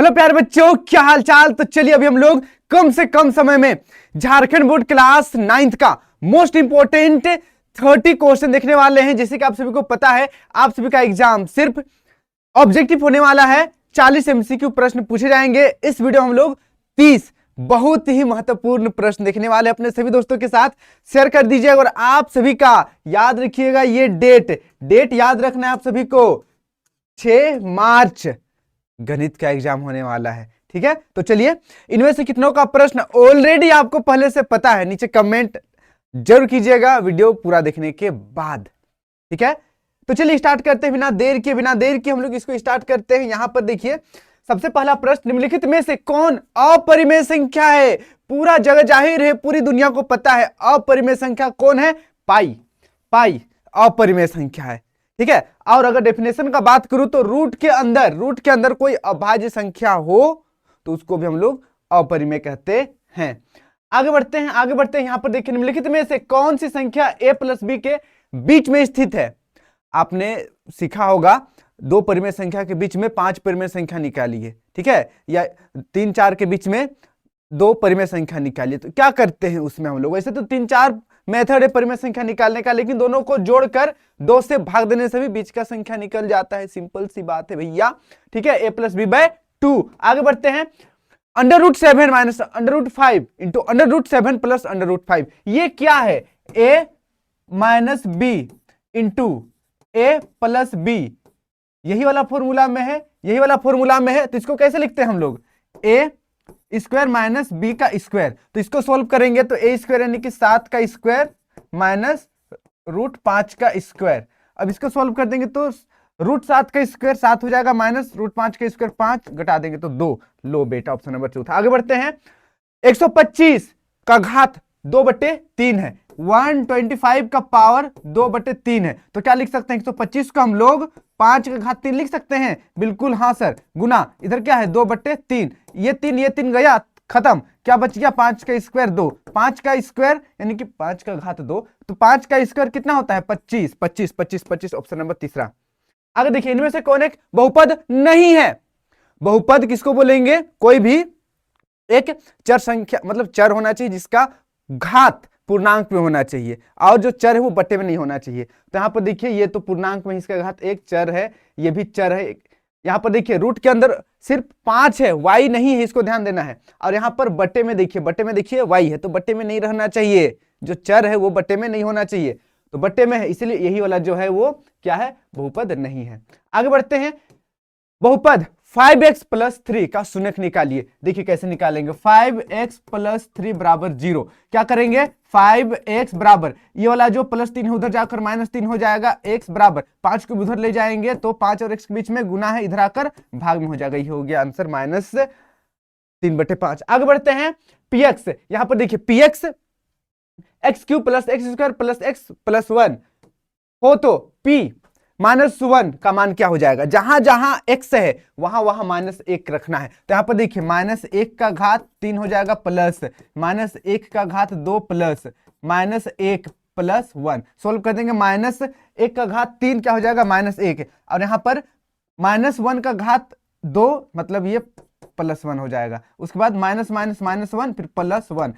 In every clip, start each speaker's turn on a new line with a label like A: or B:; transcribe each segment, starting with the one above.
A: Hello प्यारे बच्चों, क्या हाल चाल। तो चलिए अभी हम लोग कम से कम समय में झारखंड बोर्ड क्लास 9th का मोस्ट इंपोर्टेंट 30 क्वेश्चन देखने वाले हैं। जैसे कि आप सभी को पता है, आप सभी का एग्जाम सिर्फ ऑब्जेक्टिव होने वाला है। 40 एमसीक्यू प्रश्न पूछे जाएंगे। इस वीडियो हम लोग 30 बहुत ही महत्वपूर्ण प्रश्न देखने वाले। अपने सभी दोस्तों के साथ शेयर कर दीजिएगा और आप सभी का याद रखिएगा ये डेट याद रखना है आप सभी को। 6 मार्च गणित का एग्जाम होने वाला है। ठीक है, तो चलिए इनमें से कितनों का प्रश्न ऑलरेडी आपको पहले से पता है, नीचे कमेंट जरूर कीजिएगा वीडियो पूरा देखने के बाद। ठीक है, तो चलिए स्टार्ट करते हैं बिना देर के हम लोग इसको स्टार्ट करते हैं। यहां पर देखिए सबसे पहला प्रश्न, निम्नलिखित में से कौन अपरिमेय संख्या है। पूरा जगह जाहिर है, पूरी दुनिया को पता है अपरिमेय संख्या कौन है। पाई अपरिमेय संख्या है। ठीक है, और अगर डेफिनेशन का बात करूं तो रूट के अंदर कोई अभाज्य संख्या हो तो उसको भी हम लोग अपरिमेय कहते हैं। आगे बढ़ते हैं। यहां पर देखिए निम्नलिखित में से कौन सी संख्या a प्लस बी के बीच में स्थित है। आपने सीखा होगा 2 परिमेय संख्या के बीच में 5 परिमेय संख्या निकालिए। ठीक है, या 3 4 के बीच में 2 परिमेय संख्या निकालिए। तो क्या करते हैं उसमें हम लोग, वैसे तो 3 4 मेथड है परिमेय संख्या निकालने का, लेकिन दोनों को जोड़कर 2 से भाग देने से भी बीच का संख्या निकल जाता है। सिंपल सी बात है भैया। ठीक है, a प्लस बी बाय 2। आगे बढ़ते हैं, √7 माइनस √5 इंटू √7 प्लस √5, ये क्या है। a minus B into a plus B, यही वाला फॉर्मूला में है। तो इसको कैसे लिखते हैं हम लोग, a स्क्वायर माइनस बी का स्क्वायर। तो इसको सोल्व करेंगे तो a स्क्वायर यानी कि 7 का स्क्वायर माइनस √5 का स्क्वायर। अब इसको सोल्व कर देंगे तो √7 का स्क्वायर 7 हो जाएगा, माइनस √5 का स्क्वायर 5, घटा देंगे तो 2। लो बेटा, ऑप्शन नंबर चौथा। आगे बढ़ते हैं, 125 का घात 2/3 है। 125 का पावर 2/3 है। तो क्या लिख सकते हैं, 125 को हम लोग 5 का घात 3 लिख सकते हैं। बिल्कुल हाँ सर, गुना इधर क्या है 2/3, ये 3 गया खत्म, क्या बच गया 5 का स्क्वायर 2। 5 का स्क्वायर यानी कि 5 का घात 2, तो 5 का स्क्वायर कितना होता है 25, ऑप्शन नंबर तीसरा। आगे देखिए, इनमें से कौन एक बहुपद नहीं है। बहुपद किसको बोलेंगे, कोई भी एक चर संख्या, मतलब चर होना चाहिए जिसका घात पूर्णांक में होना चाहिए, और जो चर है वो बट्टे में नहीं होना चाहिए। तो यहां पर देखिए ये तो पूर्णांक में इसका घात एक चर है, ये भी चर है। यहां पर देखिए रूट के अंदर सिर्फ 5 है, y नहीं है, इसको ध्यान देना है। और यहां पर बट्टे में देखिए y है, तो बट्टे में नहीं रहना चाहिए। जो चर है वो बट्टे में नहीं होना चाहिए, तो बट्टे में है, इसलिए यही वाला जो है वो क्या है, बहुपद नहीं है। आगे बढ़ते हैं, बहुपद 5x प्लस 3 का शून्यक निकालिए। देखिए कैसे निकालेंगे, 5x प्लस 3 बराबर 0। क्या करेंगे, 5x बराबर ये वाला जो प्लस 3 है उधर जाकर -3 हो जाएगा, x बराबर 5 को उधर ले जाएंगे तो 5 और x के बीच में गुना है, इधर आकर भाग में हो जाएगा। ये हो गया आंसर -3/5। आगे बढ़ते हैं, px, यहां पर देखिए px x³ plus x² plus x plus 1 हो तो p -1 का मान क्या हो जाएगा। जहां जहां x है वहां वहां -1 रखना है। तो यहां पर देखिए -1 का घात 3 हो जाएगा, प्लस -1 का घात 2 प्लस -1 प्लस 1। सोल्व कर देंगे, -1 का घात 3 क्या हो जाएगा -1, और यहां पर -1 का घात 2 मतलब ये +1 हो जाएगा। उसके बाद -1 फिर +1,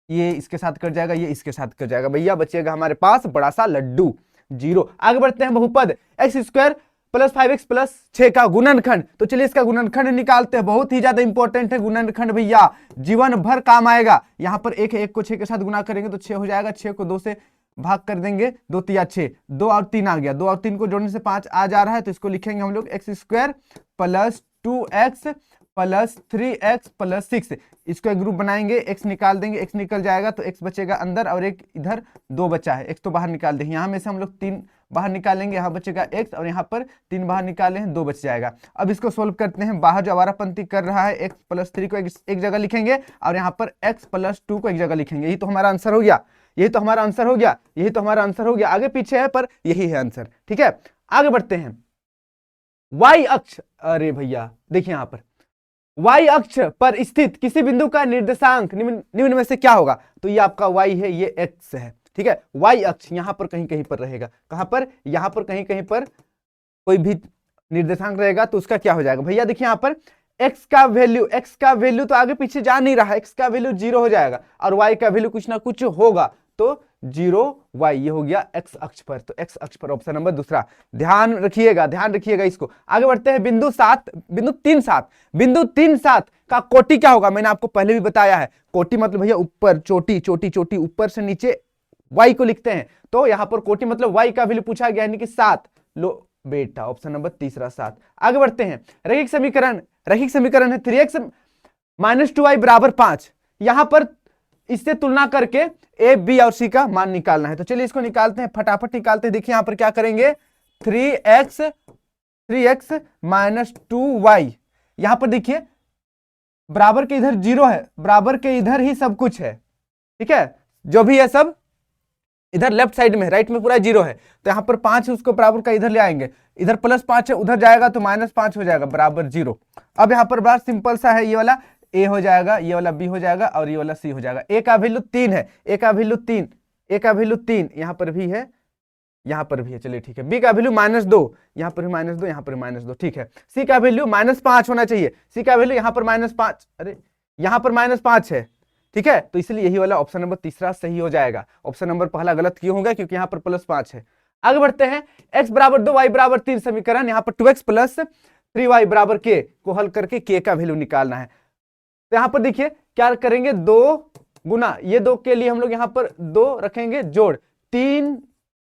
A: ये इसके साथ कट जाएगा, ये इसके साथ कट जाएगा। भैया बचेगा हमारे पास बड़ा सा लड्डू 0। आगे बढ़ते हैं, बहुपद x² प्लस 5x प्लस 6 का गुणनखंड। तो चलिए इसका गुणनखंड निकालते हैं, बहुत ही ज्यादा इंपॉर्टेंट है गुणनखंड भैया, जीवन भर काम आएगा। यहां पर 1 को 6 के साथ गुना करेंगे तो 6 हो जाएगा, 6 को 2 से भाग कर देंगे, 2 तिया 6, 2 और 3 आ गया, 2 और 3 को जोड़ने से 5 आ जा रहा है। तो इसको लिखेंगे हम लोग x² plus 2x plus 3x plus 6। इसको एक ग्रुप बनाएंगे, x निकाल देंगे, x निकल जाएगा तो x बचेगा अंदर, और एक इधर 2 बचा है, x तो बाहर निकाल देंगे। यहाँ में से हम लोग 3 बाहर निकालेंगे, यहाँ बचेगा x, और यहाँ पर 3 बाहर निकाले हैं, 2 बच जाएगा। अब इसको सोल्व करते हैं, बाहर जो आवारापंती कर रहा है x प्लस 3 को एक जगह लिखेंगे, और यहाँ पर x प्लस 2 को एक जगह लिखेंगे। यही तो हमारा आंसर हो गया, आगे पीछे है पर यही है आंसर। ठीक है, आगे बढ़ते हैं, y अक्ष, अरे भैया देखिए यहाँ पर y अक्ष पर स्थित किसी बिंदु का निर्देशांक निम्न में से क्या होगा। तो ये आपका y है, ये x है। ठीक है, y अक्ष यहां पर कहीं पर रहेगा, कहां पर, यहां पर कहीं पर कोई भी निर्देशांक रहेगा तो उसका क्या हो जाएगा भैया। देखिए यहां पर एक्स का वैल्यू तो आगे पीछे जा नहीं रहा, एक्स का वैल्यू 0 हो जाएगा और वाई का वैल्यू कुछ ना कुछ होगा, तो 0 वाई, ये हो गया एक्स अक्ष पर। तो एक्स अक्ष पर ऑप्शन नंबर दूसरा, ध्यान रखिएगा इसको। आगे बढ़ते हैं बिंदु 7, बिंदु 3 7 का कोटि क्या होगा, मैंने आपको पहले भी बताया है। कोटि मतलब भैया ऊपर, चोटी ऊपर से नीचे y को लिखते हैं, तो यहां पर कोटि मतलब y का वैल्यू पूछा गया, यानी कि 7। लो बेटा, ऑप्शन नंबर तीसरा 7। आगे बढ़ते हैं, रैखिक समीकरण है 3x - 2y बराबर 5। यहां पर इससे तुलना करके a b और c का मान निकालना है, तो चलिए इसको निकालते हैं, फटाफट निकालते हैं। देखिए यहां पर क्या करेंगे, 3x - 2y, यहां पर देखिए बराबर के इधर 0 है, बराबर के इधर ही सब कुछ है, ठीक है, जो भी है सब इधर लेफ्ट साइड में, राइट में पूरा 0 है, तो यहां पर 5 है, उसको बराबर का इधर ले आएंगे, इधर +5 है, उधर जाएगा तो -5 हो जाएगा, बराबर 0। अब यहां पर बड़ा सिंपल सा है, ये वाला a हो जाएगा, ये वाला b हो जाएगा और ये वाला c हो जाएगा। a का वैल्यू 3 है, a का वैल्यू 3, यहां पर भी है, यहां पर भी है, चलिए ठीक है। b का वैल्यू -2, यहां पर भी -2, यहां पर भी -2, ठीक है। c का वैल्यू -5 होना चाहिए, c का वैल्यू यहां पर -5, अरे यहां पर -5 है, ठीक है, तो इसलिए यही वाला ऑप्शन नंबर तीसरा सही हो जाएगा। ऑप्शन नंबर पहला गलत क्यों होगा, क्योंकि यहां पर +5 है। आगे बढ़ते हैं, x बराबर 2 y बराबर 3 समीकरण, यहां पर 2x + 3y बराबर k को हल करके k का वैल्यू निकालना है। तो यहां पर देखिए क्या करेंगे, 2 गुना, ये 2 के लिए हम लोग यहां पर 2 रखेंगे जोड़, 3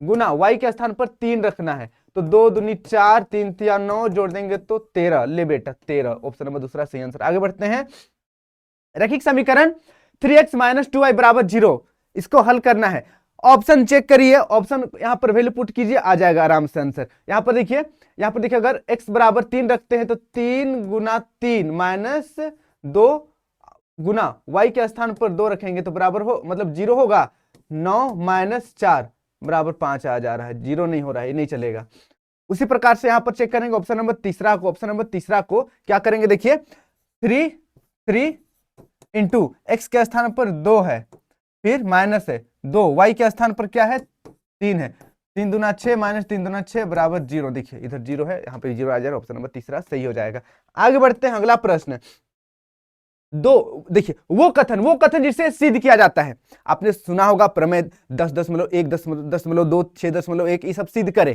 A: गुना y के स्थान पर 3 रखना है, तो 2 दूनी 4, 3 तिया 9, जोड़ देंगे तो 13। ले बेटा 13, ऑप्शन नंबर दूसरा सही आंसर। आगे बढ़ते हैं, रैखिक समीकरण 3x - 2y बराबर 0, इसको हल करना है। ऑप्शन चेक करिए, ऑप्शन यहां पर वैल्यू पुट कीजिए, आ जाएगा आराम से आंसर। यहां पर देखिए अगर x बराबर 3 रखते हैं तो 3 गुना 3 -2 गुना y के स्थान पर 2 रखेंगे तो बराबर हो, मतलब 0 होगा, 9 - 4 बराबर 5 आ जा रहा है, 0 नहीं हो रहा है, ये नहीं चलेगा। उसी प्रकार से यहां पर चेक करेंगे ऑप्शन नंबर तीसरा को क्या करेंगे, देखिए 3 इंटू एक्स के स्थान पर 2 है, फिर माइनस है 2, वाई के स्थान पर क्या है 3 है, 3 दूना 6 -3 दूना 6 बराबर 0। देखिए इधर 0 है, यहाँ पे 0 आ जाएगा, ऑप्शन नंबर तीसरा सही हो जाएगा। आगे बढ़ते हैं, अगला प्रश्न देखिए वो कथन जिसे सिद्ध किया जाता है, आपने सुना होगा प्रमेय 10.1 10.2 6.1, ये सब सिद्ध करे,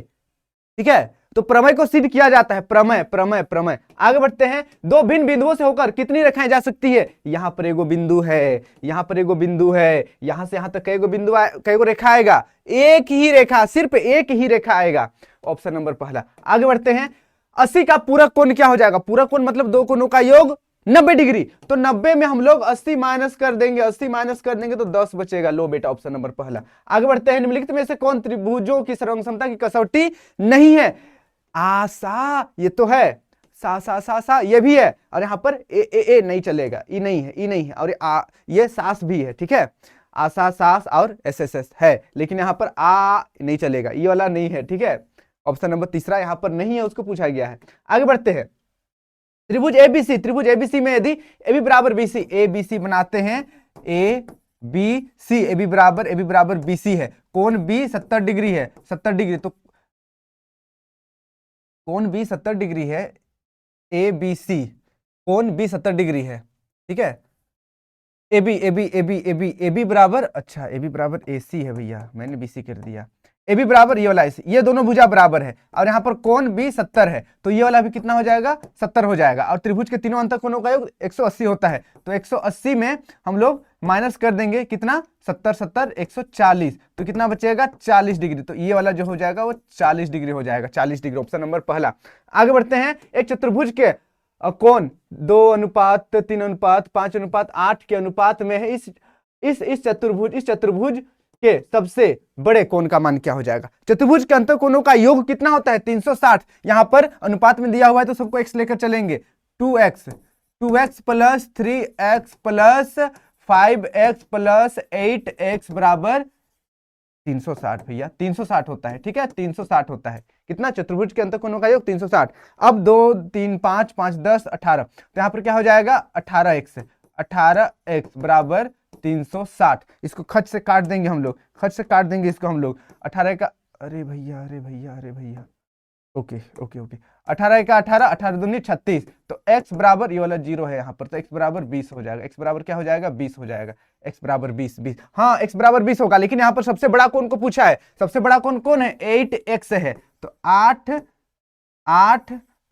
A: ठीक है, तो प्रमेय को सिद्ध किया जाता है, प्रमेय। आगे बढ़ते हैं, दो भिन्न बिंदुओं से होकर कितनी रेखाएं जा सकती है, यहां पर एगो बिंदु है, यहां पर एगो बिंदु है, यहां से यहां तक कईगो रेखा आएगा, एक ही रेखा, सिर्फ एक ही रेखा आएगा, ऑप्शन नंबर पहला। आगे बढ़ते हैं, 80 का पूरक कोण क्या हो जाएगा, पूरक कोण मतलब दो कोणों का योग 90 डिग्री, तो 90 में हम लोग 80 माइनस कर देंगे तो 10 बचेगा। लो बेटा, ऑप्शन नंबर पहला। आगे बढ़ते हैं, निम्नलिखित में से कौन त्रिभुजों की सर्वसम क्षमता की कसौटी नहीं है, आशा, ये तो है, सा ये भी है, और यहां पर ए नहीं चलेगा, ई नहीं है, और ये सास भी है, ठीक है, आशा सास और एस है, लेकिन यहां पर आ नहीं चलेगा, ये वाला नहीं है, ठीक है, ऑप्शन नंबर तीसरा यहां पर नहीं है, उसको पूछा गया है। आगे बढ़ते हैं, त्रिभुज एबीसी में यदि AB बराबर BC, ABC बनाते हैं, AB बराबर BC है, कोण B 70 डिग्री है, 70 डिग्री, तो कोण B 70 डिग्री है, ABC कोण B 70 डिग्री है, ठीक है, AB बराबर, अच्छा AB बराबर AC है भैया, मैंने BC कर दिया, AB बराबर ये वाला AC, ये दोनों भुजा बराबर है, और यहाँ पर कोण B 70 है, तो ये वाला भी कितना हो जाएगा, 70 हो जाएगा, और त्रिभुज के तीनों अंतःकोणों का योग 180 होता है, तो 180 में हम लोग माइनस कर देंगे कितना, 70 140, तो कितना बचेगा 40 डिग्री, तो ये वाला जो हो जाएगा वो 40 डिग्री हो जाएगा, 40 डिग्री, ऑप्शन नंबर पहला। आगे बढ़ते हैं, एक चतुर्भुज के कोण 2:3:5:8 के अनुपात में है, इस चतुर्भुज के सबसे बड़े कोण का मान क्या हो जाएगा, चतुर्भुज के अंतःकोणों का योग कितना होता है 360, यहां पर अनुपात में दिया हुआ है तो सबको x लेकर चलेंगे, 2x + 3x + 5x + 8x बराबर 360, भैया 360 होता है, ठीक है, 360 होता है, कितना, चतुर्भुज के अंतःकोणों का योग 360। अब 2 3 5 5 10 18, तो यहां पर क्या हो जाएगा 18x बराबर 360, इसको खच से काट देंगे हम लोग, इसको हम लोग 18 का, अरे भैया ओके ओके ओके, 18 का 18, 18 दूनी 36, तो x बराबर, ये वाला जीरो है यहाँ पर, तो x बराबर 20 हो जाएगा। x बराबर क्या हो जाएगा? 20 हो जाएगा। x बराबर 20, 20, हाँ x बराबर 20 होगा, लेकिन यहाँ पर सबसे बड़ा कौन को पूछा है? सबसे बड़ा कौन कौन है? 8x है, तो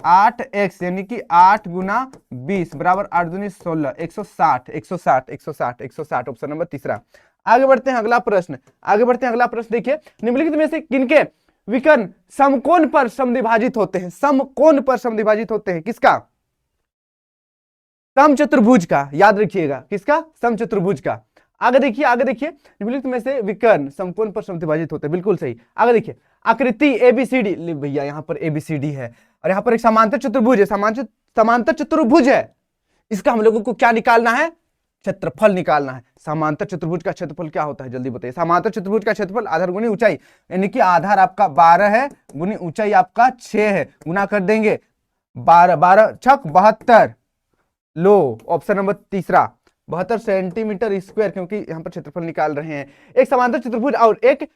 A: 8x यानी कि 8 गुना 20 बराबर 8 दूनी 16, 160, 160, 160, 160, ऑप्शन नंबर तीसरा। आगे बढ़ते हैं अगला प्रश्न, आगे बढ़ते हैं अगला प्रश्न। देखिए, निम्नलिखित में से किनके विकर्ण समकोण पर समद्विभाजित होते हैं? समकोण पर समद्विभाजित होते हैं, किसका? समचतुर्भुज का, याद रखिएगा, किसका? समचतुर्भुज का। आगे देखिए, आगे देखिए, निम्नलिखित में से विकर्ण समकोण पर समद्विभाजित होते हैं, बिल्कुल सही। आगे देखिए, आकृति एबीसीडी, भैया यहाँ पर एबीसीडी है और यहाँ पर एक समांतर चतुर्भुज है, समांतर चतुर्भुज है, इसका हम लोगों को क्या निकालना है? क्षेत्रफल निकालना है। समांतर चतुर्भुज का क्षेत्रफल क्या होता है, जल्दी बताइए। समांतर चतुर्भुज का क्षेत्रफल आधार गुनी ऊंचाई, यानी कि आधार आपका 12 है गुनी ऊंचाई आपका 6 है, गुना कर देंगे 12, 12 छक 72, लो ऑप्शन नंबर तीसरा, 72 सेंटीमीटर स्क्वायर, क्योंकि यहां पर क्षेत्रफल निकाल रहे हैं। एक समांतर चतुर्भुज और एक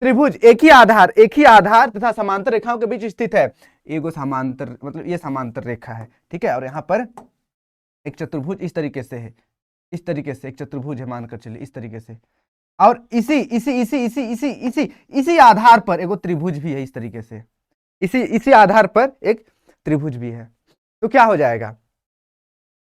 A: त्रिभुज एक ही आधार तथा समांतर रेखाओं के बीच स्थित है। एगो समांतर मतलब ये समांतर रेखा है, ठीक है, और यहाँ पर एक चतुर्भुज इस तरीके से है, इस तरीके से एक चतुर्भुज है, मानकर चलिए इस तरीके से, और इसी आधार पर एगो त्रिभुज भी है, इस तरीके से इसी आधार पर एक त्रिभुज भी है। तो क्या हो जाएगा?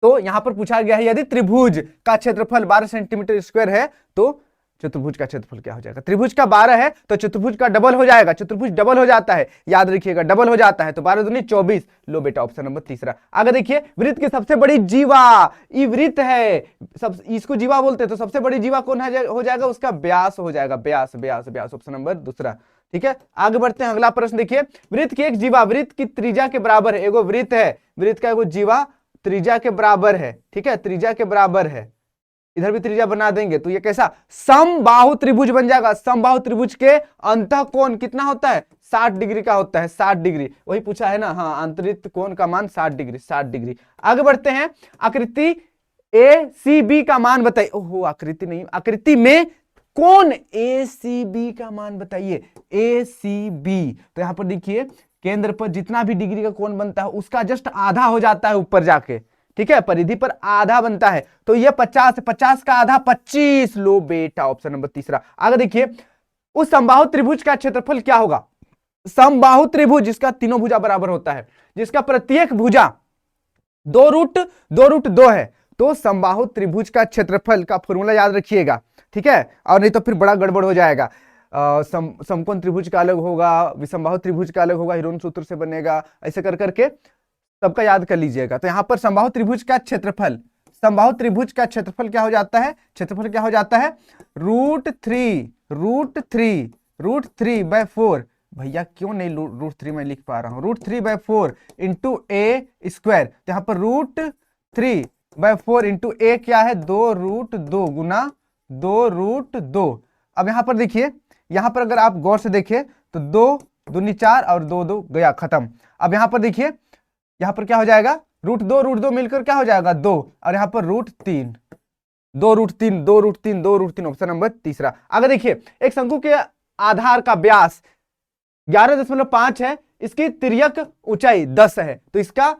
A: तो यहां पर पूछा गया है यदि त्रिभुज का क्षेत्रफल 12 सेंटीमीटर स्क्वायर है तो चतुर्भुज का क्षेत्रफल क्या हो जाएगा? त्रिभुज का 12 है तो चतुर्भुज का डबल हो जाएगा, चतुर्भुज डबल हो जाता है, याद रखिएगा डबल हो जाता है, तो 12 दूनी 24, लो बेटा ऑप्शन नंबर तीसरा। आगे देखिए, वृत्त की सबसे बड़ी जीवा, ये वृत्त है, सब इसको जीवा बोलते हैं, तो सबसे बड़ी जीवा कौन हो जाएगा? उसका व्यास हो जाएगा, व्यास व्यास व्यास, ऑप्शन नंबर दूसरा, ठीक है। आगे बढ़ते हैं, अगला प्रश्न देखिए, वृत्त की एक जीवा वृत्त की त्रिज्या के बराबर है, एगो वृत्त है, वृत्त का एगो जीवा त्रिज्या के बराबर है, ठीक है, त्रिज्या के बराबर है, इधर भी त्रिज्या बना देंगे तो ये कैसा? समबाहु त्रिभुज बन जाएगा। समबाहु त्रिभुज के अंतः कोण कितना होता है? 60 डिग्री का होता है, 60 डिग्री, वही पूछा है ना, हाँ, आंतरिक कोण का मान 60 डिग्री, 60 डिग्री। आगे बढ़ते हैं, आकृति ए सी बी का मान बताइए। ओहो, आकृति नहीं, आकृति में कोण ए सी बी का मान बताइए, ए सी बी, तो यहां पर देखिए केंद्र पर जितना भी डिग्री का कोण बनता है उसका जस्ट आधा हो जाता है ऊपर जाके, ठीक है, परिधि पर आधा बनता है, तो ये 50, 50 का आधा 25, लो बेटा ऑप्शन नंबर तीसरा। आगे देखिए, उस समबाहु त्रिभुज का क्षेत्रफल क्या होगा? समबाहु त्रिभुज जिसका तीनों भुजा बराबर होता है, जिसका प्रत्येक भुजा 2√2 है, तो समबाहु त्रिभुज का क्षेत्रफल का फॉर्मूला याद रखिएगा, ठीक है, और नहीं तो फिर बड़ा गड़बड़ हो जाएगा। समकोण त्रिभुज का अलग होगा, विषमबाहु त्रिभुज का अलग होगा, हिरोन सूत्र से बनेगा, ऐसे कर करके सबका याद कर लीजिएगा। तो यहां पर समबाहु त्रिभुज का क्षेत्रफल, समबाहु त्रिभुज का क्षेत्रफल क्या हो जाता है? क्षेत्रफल क्या हो जाता है? √3/4, भैया क्यों नहीं √3 मैं लिख पा रहा हूं, √3/4 इंटू ए स्क्वायर, तो यहां पर √3/4 इंटू ए क्या है? 2√2 गुना 2√2। अब यहां पर देखिए, यहां पर अगर आप गौर से देखिए तो 2 दूनी 4 और 2 2 गया, खत्म। अब यहां पर देखिए, यहां पर क्या हो जाएगा? √2 मिलकर क्या हो जाएगा? 2, और यहां पर √3, 2√3 ऑप्शन नंबर तीसरा। अगर देखिए, एक शंकु के आधार का व्यास 11.5 है, इसकी तिर्यक ऊंचाई 10 है, तो इसका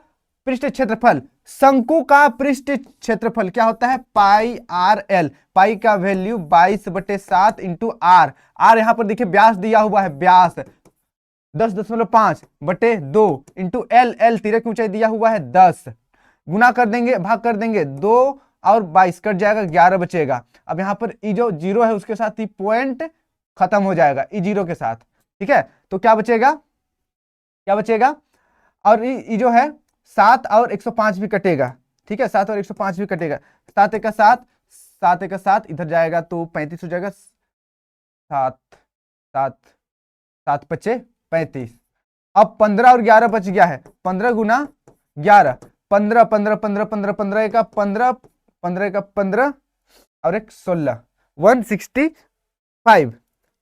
A: पृष्ठ क्षेत्रफल, शंकु का पृष्ठ क्षेत्रफल क्या होता है? पाई आर एल, पाई का वैल्यू 22/7 इंटू आर, आर यहां पर देखिए व्यास दिया हुआ है, व्यास 10.5/2 इंटू एल, एल तिर्यक ऊंचाई दिया हुआ है 10, गुना कर देंगे, भाग कर देंगे, 2 और 22 कट जाएगा, 11 बचेगा। अब यहां पर ई जो जीरो है उसके साथ ही पॉइंट खत्म हो जाएगा, ई जीरो के साथ, ठीक है, तो क्या बचेगा? क्या बचेगा? और ई जो है 7 और 105 भी कटेगा, ठीक है, 7 और 105 भी कटेगा, 7 एक 7, 7 एक 7 इधर जाएगा तो 35 हो जाएगा, 7 7 7 बचे 35। अब 15 और 11 बच गया है, 15 गुना 11, 15 15 15 15 15 का 15 15 का 15 और एक 16,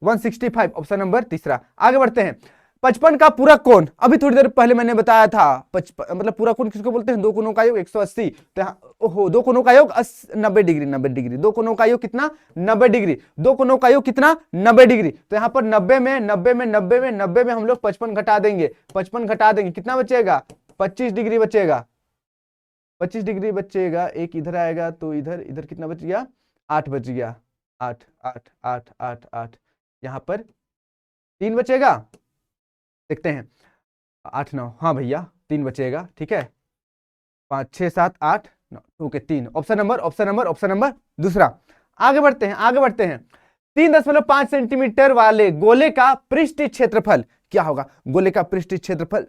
A: 165 ऑप्शन नंबर तीसरा। आगे बढ़ते हैं, 55 का पूरा कोण, अभी थोड़ी देर पहले मैंने बताया था, मतलब पूरा कोण किसको बोलते हैं? दो कोणों का योग 180, तो ओहो, दो कोनों का योग 90 डिग्री, 90 डिग्री, दो कोनों का योग कितना 90 डिग्री, दो कोनों का योग कितना 90 डिग्री। तो यहाँ पर 90 में हम लोग 55 घटा देंगे, 55 घटा देंगे, कितना बचेगा 25 डिग्री बचेगा, 25 डिग्री बचेगा। एक इधर आएगा तो इधर, इधर कितना बच गया 8 बच गया, 8 8 8 8 8, यहाँ पर 3 बचेगा, देखते हैं 8 9, हाँ भैया 3 बचेगा, ठीक है 5 6 7 8 9, ओके 3, ऑप्शन नंबर दूसरा। आगे बढ़ते हैं, आगे बढ़ते हैं। 3.5 सेंटीमीटर वाले गोले का पृष्ठीय क्षेत्रफल क्या होगा? गोले का पृष्ठीय क्षेत्रफल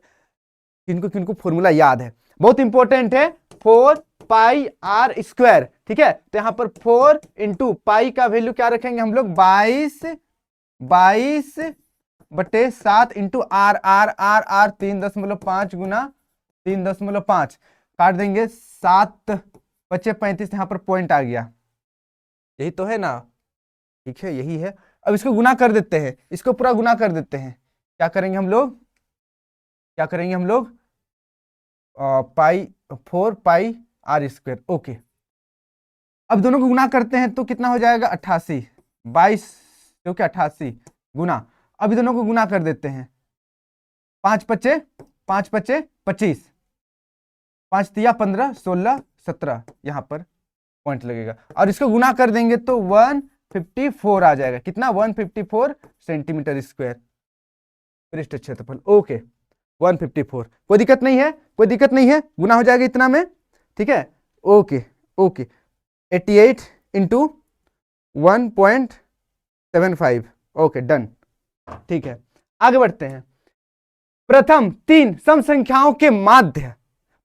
A: किनको किनको फॉर्मूला याद है, बहुत इंपॉर्टेंट है, 4 पाई आर स्क्वायर, ठीक है। तो यहां पर 4 इंटू पाई का वैल्यू क्या रखेंगे हम लोग 22/7 इंटू आर, आर 3.5 गुना 3.5 काट देंगे, 7 बचे 35, यहां पर पॉइंट आ गया, यही तो है ना, ठीक है यही है। अब इसको गुना कर देते हैं, इसको पूरा गुना कर देते हैं, क्या करेंगे हम लोग, क्या करेंगे हम लोग, पाई 4 पाई आर स्क्वायर, ओके। अब दोनों को गुना करते हैं तो कितना हो जाएगा 88, 22 क्योंकि 88 गुना, अभी दोनों को गुना कर देते हैं, 5 बचे 25, 5 तिया 15 16 17, यहाँ पर पॉइंट लगेगा, और इसको गुना कर देंगे तो 154 आ जाएगा, कितना 154 सेंटीमीटर स्क्वायर पृष्ठ क्षेत्रफल, ओके 154। कोई दिक्कत नहीं है, कोई दिक्कत नहीं है, गुना हो जाएगा इतना में, ठीक है, okay okay. 88 into 1.75, okay done, ठीक है। आगे बढ़ते हैं। प्रथम 3 सम संख्याओं के माध्य,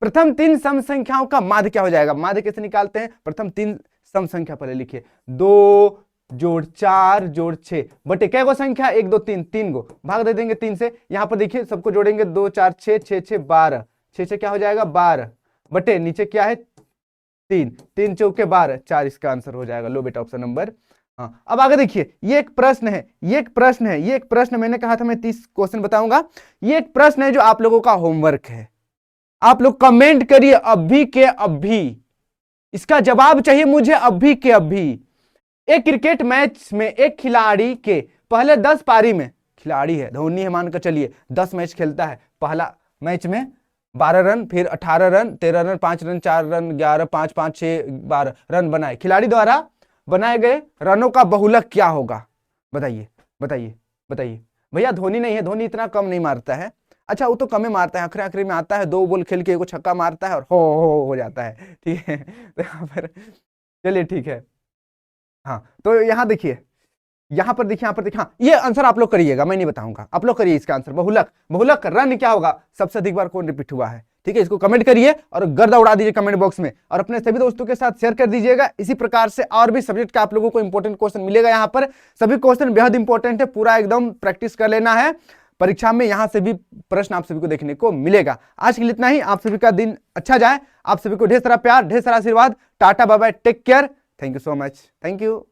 A: प्रथम 3 सम संख्याओं का माध्य क्या हो जाएगा? माध्य कैसे निकालते हैं? प्रथम 3 सम संख्या पहले लिखिए, 2 जोड़ 4 जोड़ 6 बटे क्या गो संख्या 1 2 3, 3 गो, भाग दे देंगे 3 से, यहां पर देखिए सबको जोड़ेंगे 2 4 6 6 6 12, 6 6 क्या हो जाएगा 12, बटे नीचे क्या है 3, 3 चौके 12, 4 इसका आंसर हो जाएगा। लो बेटा ऑप्शन नंबर, हाँ। अब आगे देखिए, ये एक प्रश्न है, ये एक प्रश्न है, ये एक प्रश्न, मैंने कहा था मैं 30 क्वेश्चन बताऊंगा, ये एक प्रश्न है जो आप लोगों का होमवर्क है, आप लोग कमेंट करिए अभी के अभी, इसका जवाब चाहिए मुझे अभी के अभी। एक क्रिकेट मैच में एक खिलाड़ी के पहले 10 पारी में, खिलाड़ी है धोनी है मानकर चलिए, 10 मैच खेलता है, पहला मैच में 12 रन, फिर 18 run, 13 run, 5 run, 4 run, 11, 5 5 6 12 run बनाए, खिलाड़ी द्वारा बनाए गए रनों का बहुलक क्या होगा? बताइए बताइए बताइए। भैया धोनी नहीं है, धोनी इतना कम नहीं मारता है, अच्छा वो तो कम ही मारता है, आखिरी आखिरी में आता है, 2 बॉल खेल के 1 छक्का मारता है और हो जाता है, ठीक है। तो यहाँ पर चलिए ठीक है, हाँ तो यहाँ देखिए, यहाँ पर देखिए, यहाँ पर देखिए, हाँ ये आंसर आप लोग करिएगा, मैं नहीं बताऊंगा, आप लोग करिए इसका आंसर। बहुलक, बहुलक रन क्या होगा? सबसे अधिक बार कौन रिपीट हुआ है, ठीक है, इसको कमेंट करिए और गर्दा उड़ा दीजिए कमेंट बॉक्स में, और अपने सभी दोस्तों के साथ शेयर कर दीजिएगा। इसी प्रकार से और भी सब्जेक्ट का आप लोगों को इंपॉर्टेंट क्वेश्चन मिलेगा, यहाँ पर सभी क्वेश्चन बेहद इंपॉर्टेंट है, पूरा एकदम प्रैक्टिस कर लेना है, परीक्षा में यहाँ से भी प्रश्न आप सभी को देखने को मिलेगा। आज के लिए इतना ही, आप सभी का दिन अच्छा जाए, आप सभी को ढेर सारा प्यार, ढेर सारा आशीर्वाद, tata bye bye, take care, thank you so much, thank you.